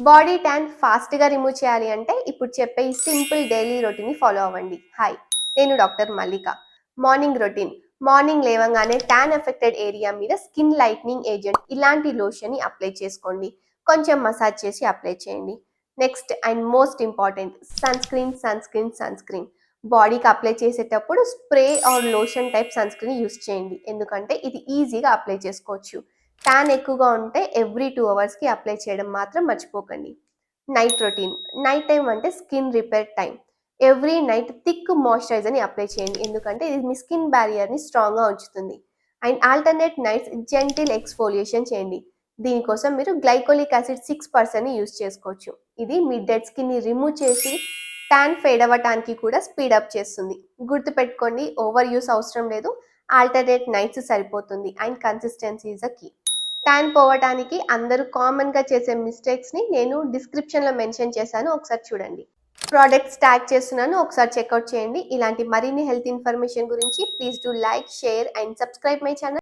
Body tan ఫాస్ట్గా remove చేయాలి అంటే ఇప్పుడు చెప్పే ఈ సింపుల్ డైలీ రొటీన్ని ఫాలో అవ్వండి. హాయ్, నేను doctor Mallika. Morning routine. Morning లేవగానే ట్యాన్ ఎఫెక్టెడ్ ఏరియా మీద స్కిన్ లైట్నింగ్ ఏజెంట్ ఇలాంటి లోషన్ని అప్లై చేసుకోండి. కొంచెం మసాజ్ చేసి అప్లై చేయండి. Next and most important, sun screen. బాడీకి అప్లై చేసేటప్పుడు spray or lotion type sun screen use చేయండి, ఎందుకంటే ఇది ఈజీగా అప్లై చేసుకోవచ్చు. ట్యాన్ ఎక్కువగా ఉంటే ఎవ్రీ 2 అవర్స్కి అప్లై చేయడం మాత్రం మర్చిపోకండి. Night routine. నైట్ టైం అంటే skin repair time. Every night thick మాయిశ్చరైజర్ని అప్లై చేయండి, ఎందుకంటే ఇది మీ స్కిన్ బ్యారియర్ని స్ట్రాంగ్గా ఉంచుతుంది. And alternate nights gentle exfoliation చేయండి. దీనికోసం మీరు గ్లైకోలిక్ యాసిడ్ 6% యూస్ చేసుకోవచ్చు. ఇది మీ డెడ్ స్కిన్ని రిమూవ్ చేసి ట్యాన్ ఫేడ్ అవ్వటానికి కూడా స్పీడప్ చేస్తుంది. గుర్తుపెట్టుకోండి, ఓవర్ యూస్ అవసరం లేదు. ఆల్టర్నేట్ నైట్స్ సరిపోతుంది. And consistency is a key. Tan పోవటానికి అందరూ కామన్గా చేసే మిస్టేక్స్ని నేను డిస్క్రిప్షన్లో మెన్షన్ చేశాను, ఒకసారి చూడండి. ప్రోడక్ట్స్ ట్యాగ్ చేస్తున్నాను, ఒకసారి చెక్అవుట్ చేయండి. ఇలాంటి మరిన్ని హెల్త్ ఇన్ఫర్మేషన్ గురించి please do like, share and subscribe my channel.